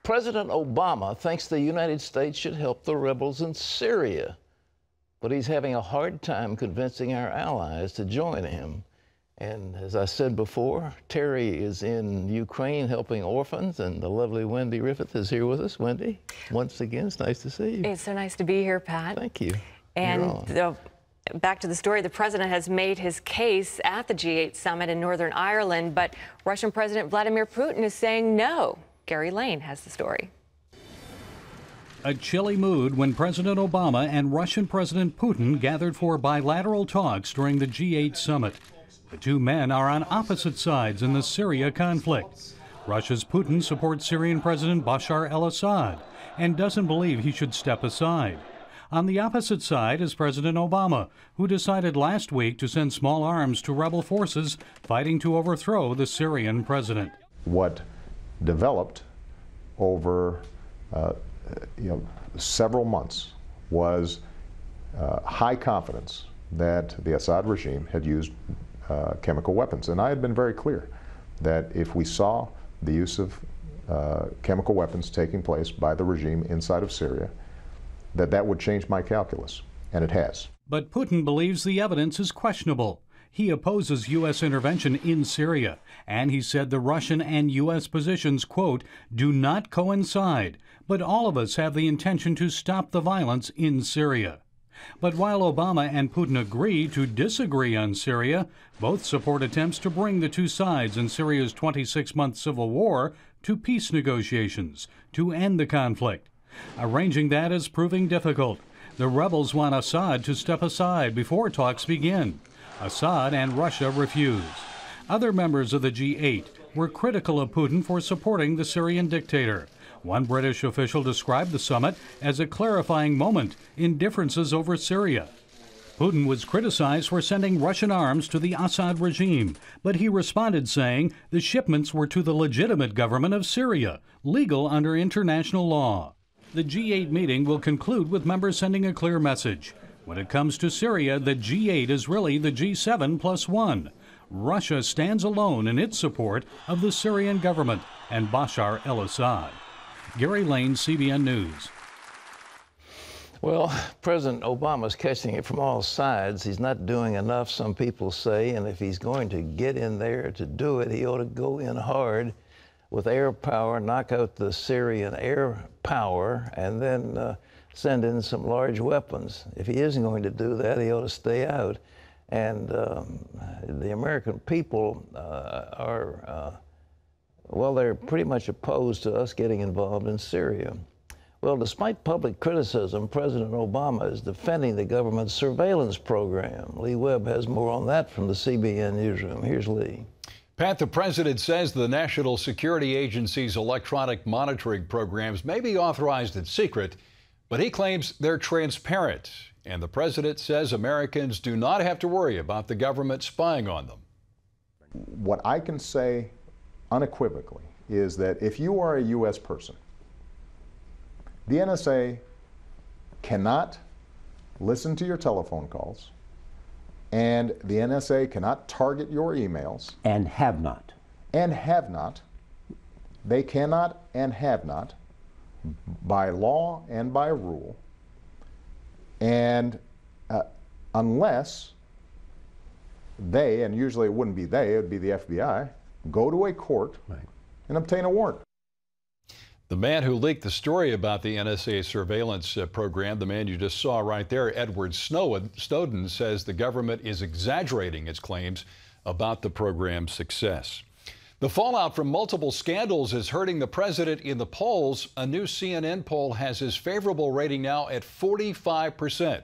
President Obama thinks the United States should help the rebels in Syria, but he's having a hard time convincing our allies to join him. And as I said before, Terry is in Ukraine helping orphans, and the lovely Wendy Riffith is here with us. Wendy, once again, it's nice to see you. It's so nice to be here, Pat. Thank you. And back to the story, the president has made his case at the G8 summit in Northern Ireland, but Russian President Vladimir Putin is saying no. Gary Lane has the story. A chilly mood when President Obama and Russian President Putin gathered for bilateral talks during the G8 summit. The two men are on opposite sides in the Syria conflict. Russia's Putin supports Syrian President Bashar al-Assad and doesn't believe he should step aside. On the opposite side is President Obama, who decided last week to send small arms to rebel forces fighting to overthrow the Syrian president. What developed over several months was high confidence that the Assad regime had used chemical weapons. And I had been very clear that if we saw the use of chemical weapons taking place by the regime inside of Syria, that would change my calculus, and it has. But Putin believes the evidence is questionable. He opposes U.S. intervention in Syria, and he said the Russian and U.S. positions, quote, do not coincide, but all of us have the intention to stop the violence in Syria. But while Obama and Putin agree to disagree on Syria, both support attempts to bring the two sides in Syria's 26-month civil war to peace negotiations to end the conflict. Arranging that is proving difficult. The rebels want Assad to step aside before talks begin. Assad and Russia refuse. Other members of the G8 were critical of Putin for supporting the Syrian dictator. One British official described the summit as a clarifying moment in differences over Syria. Putin was criticized for sending Russian arms to the Assad regime, but he responded saying the shipments were to the legitimate government of Syria, legal under international law. The G8 meeting will conclude with members sending a clear message. When it comes to Syria, the G8 is really the G7 plus one. Russia stands alone in its support of the Syrian government and Bashar al-Assad. Gary Lane, CBN News. Well, President Obama's catching it from all sides. He's not doing enough, some people say, and if he's going to get in there to do it, he ought to go in hard with air power, knock out the Syrian air power, and then send in some large weapons. If he isn't going to do that, he ought to stay out. And the American people well, they're pretty much opposed to us getting involved in Syria. Well, despite public criticism, President Obama is defending the government's surveillance program. Lee Webb has more on that from the CBN newsroom. Here's Lee. Pat, the president says the National Security Agency's electronic monitoring programs may be authorized in secret, but he claims they're transparent. And the president says Americans do not have to worry about the government spying on them. What I can say unequivocally is that if you are a U.S. person, the NSA cannot listen to your telephone calls, and the NSA cannot target your emails. And have not. And have not. They cannot and have not, by law and by rule, and unless they, and usually it wouldn't be they, it would be the FBI, go to a court and obtain a warrant. The man who leaked the story about the NSA surveillance program, the man you just saw right there, Edward Snowden, says the government is exaggerating its claims about the program's success. The fallout from multiple scandals is hurting the president in the polls. A new CNN poll has his favorable rating now at 45%.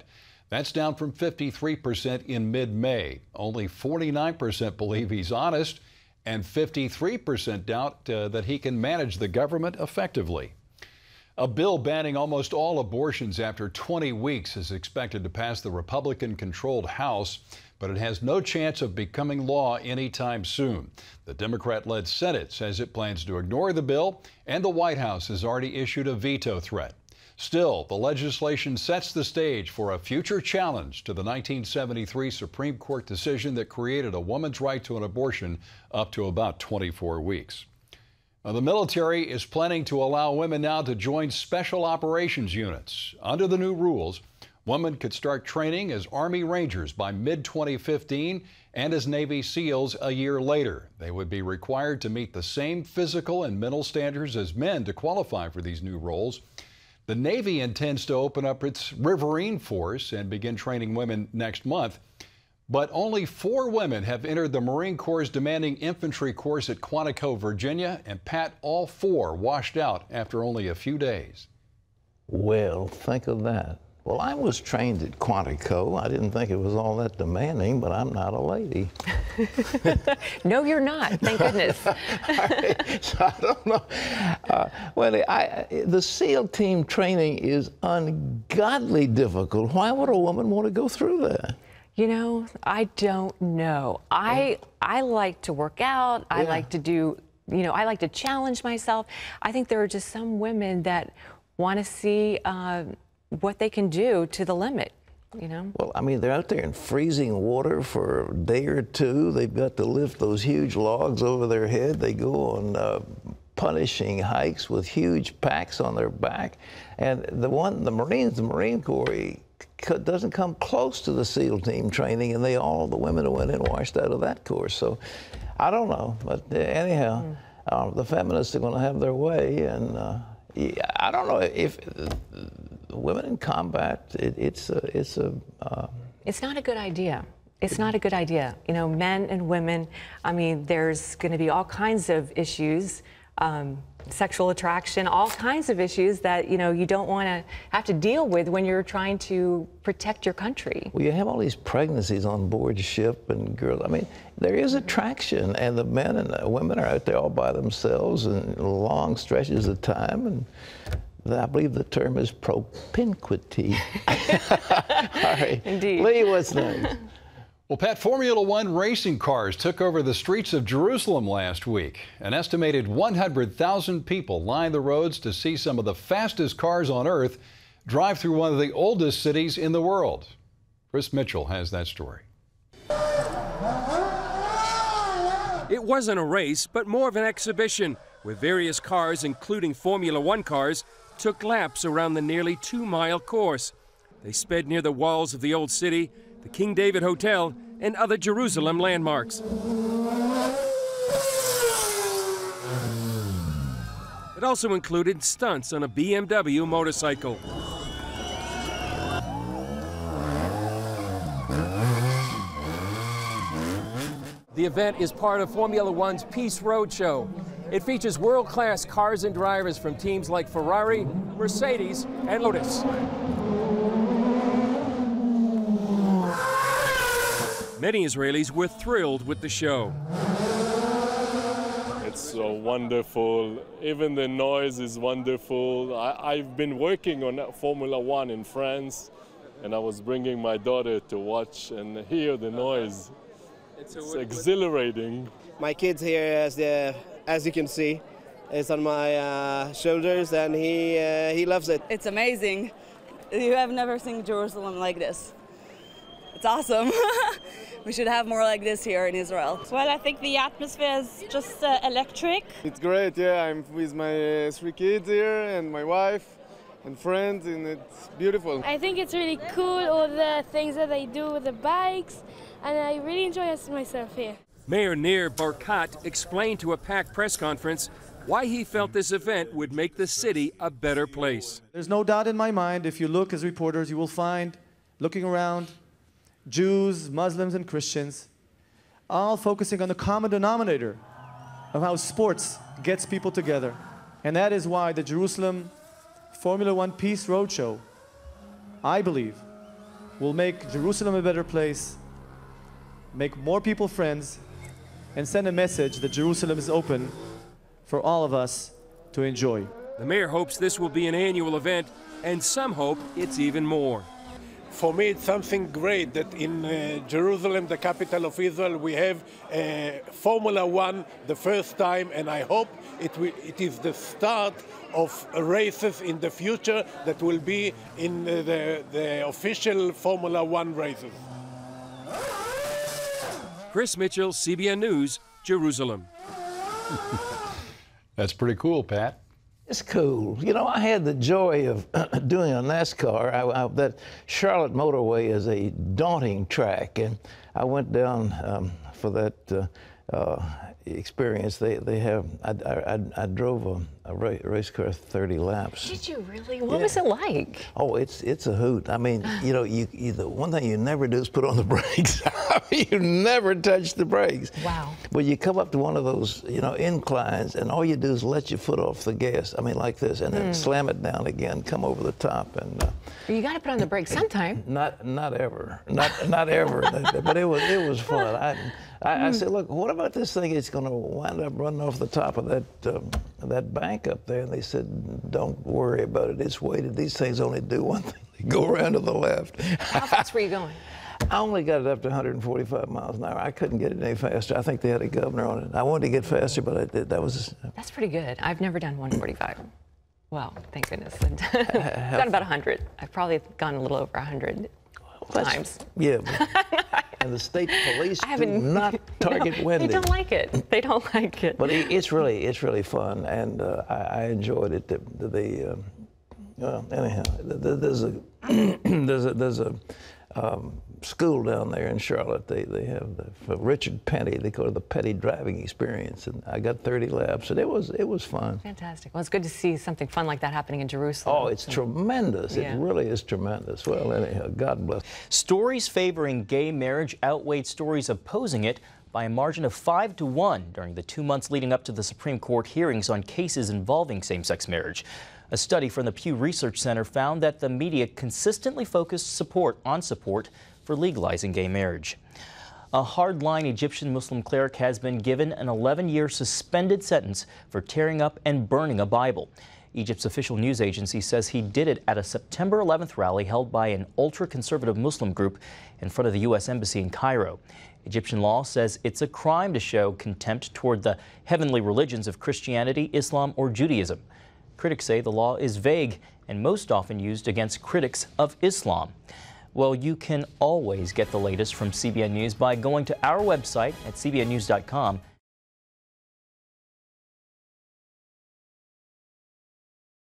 That's down from 53% in mid-May. Only 49% believe he's honest, and 53% doubt that he can manage the government effectively. A bill banning almost all abortions after 20 weeks is expected to pass the Republican-controlled House, but it has no chance of becoming law anytime soon. The Democrat-led Senate says it plans to ignore the bill, and the White House has already issued a veto threat. Still, the legislation sets the stage for a future challenge to the 1973 Supreme Court decision that created a woman's right to an abortion up to about 24 weeks. The military is planning to allow women now to join special operations units. Under the new rules, women could start training as Army Rangers by mid-2015 and as Navy SEALs a year later. They would be required to meet the same physical and mental standards as men to qualify for these new roles. The Navy intends to open up its Riverine Force and begin training women next month. But only 4 women have entered the Marine Corps' demanding infantry course at Quantico, Virginia, and Pat, all 4 washed out after only a few days. Well, think of that. Well, I was trained at Quantico. I didn't think it was all that demanding, but I'm not a lady. No, you're not. Thank goodness. So I don't know. The SEAL team training is ungodly difficult. Why would a woman want to go through that? You know, I don't know. I like to work out. I like to do, I like to challenge myself. I think there are just some women that want to see what they can do to the limit, Well, I mean, they're out there in freezing water for a day or two. They've got to lift those huge logs over their head. They go on punishing hikes with huge packs on their back. And the Marine Corps, doesn't come close to the SEAL team training, and all the women who went in washed out of that course. So I don't know, but anyhow, the feminists are going to have their way, and I don't know if women in combat. It's not a good idea. It's not a good idea. Men and women. I mean, there's going to be all kinds of issues. Sexual attraction, all kinds of issues that you don't want to have to deal with when you're trying to protect your country. Well, you have all these pregnancies on board ship, and girls. I mean, there is attraction, and the men and the women are out there all by themselves and long stretches of time, and I believe the term is propinquity. All right. Indeed. Lee, what's next? Well, Pat, Formula One racing cars took over the streets of Jerusalem last week. An estimated 100,000 people lined the roads to see some of the fastest cars on Earth drive through one of the oldest cities in the world. Chris Mitchell has that story. It wasn't a race, but more of an exhibition, where various cars, including Formula One cars, took laps around the nearly 2-mile course. They sped near the walls of the old city, the King David Hotel, and other Jerusalem landmarks. It also included stunts on a BMW motorcycle. The event is part of Formula One's Peace Roadshow. It features world-class cars and drivers from teams like Ferrari, Mercedes, and Lotus. Many Israelis were thrilled with the show. It's so wonderful. Even the noise is wonderful. I've been working on Formula One in France, and I was bringing my daughter to watch and hear the noise. It's exhilarating. My kid's here, as you can see, is on my shoulders, and he loves it. It's amazing. You have never seen Jerusalem like this. It's awesome. We should have more like this here in Israel. Well, I think the atmosphere is just electric. It's great, yeah. I'm with my 3 kids here and my wife and friends, and it's beautiful. I think it's really cool, all the things that they do with the bikes, and I really enjoy myself here. Mayor Nir Barkat explained to a packed press conference why he felt this event would make the city a better place. There's no doubt in my mind, if you look as reporters, you will find, looking around, Jews, Muslims, and Christians, all focusing on the common denominator of how sports gets people together. And that is why the Jerusalem Formula One Peace Roadshow, I believe, will make Jerusalem a better place, make more people friends, and send a message that Jerusalem is open for all of us to enjoy. The mayor hopes this will be an annual event, and some hope it's even more. For me, it's something great that in Jerusalem, the capital of Israel, we have Formula One the first time, and I hope it is the start of races in the future that will be in the official Formula One races. Chris Mitchell, CBN News, Jerusalem. That's pretty cool, Pat. It's cool. You know, I had the joy of doing a NASCAR. That Charlotte motorway is a daunting track, and I went down for that experience. I drove a race car 30 laps. Did you really? What was it like? Oh, it's a hoot. I mean, you know, the one thing you never do is put on the brakes. You never touch the brakes. Wow. But you come up to one of those, you know, inclines, and all you do is let your foot off the gas. I mean, like this, and then slam it down again, come over the top, and. You got to put on the brakes sometime. Not ever. Not ever. But it was fun. I said, look, what about this thing? It's going to wind up running off the top of that bank up there. And they said, don't worry about it. It's weighted. These things only do one thing. They go around to the left. How fast were you going? I only got it up to 145 miles an hour. I couldn't get it any faster. I think they had a governor on it. I wanted to get faster, but I did. That's pretty good. I've never done 145. Well, thank goodness. I've done about 100. I've probably gone a little over 100 times. Yeah. And the state police do not target Wendy. They don't like it. They don't like it. But it's really fun, and I enjoyed it. Well, anyhow, there's a school down there in Charlotte. They have for Richard Petty. They call it the Petty driving experience, and I got 30 laps, and it was fun. Fantastic. Well, it's good to see something fun like that happening in Jerusalem. Oh, it's tremendous. Yeah. It really is tremendous. Well, anyhow, God bless. Stories favoring gay marriage outweighed stories opposing it by a margin of 5-1 during the 2 months leading up to the Supreme Court hearings on cases involving same-sex marriage. A study from the Pew Research Center found that the media consistently focused support for legalizing gay marriage. A hardline Egyptian Muslim cleric has been given an 11-year suspended sentence for tearing up and burning a Bible. Egypt's official news agency says he did it at a September 11th rally held by an ultra-conservative Muslim group in front of the U.S. Embassy in Cairo. Egyptian law says it's a crime to show contempt toward the heavenly religions of Christianity, Islam, or Judaism. Critics say the law is vague and most often used against critics of Islam. Well, you can always get the latest from CBN News by going to our website at cbnnews.com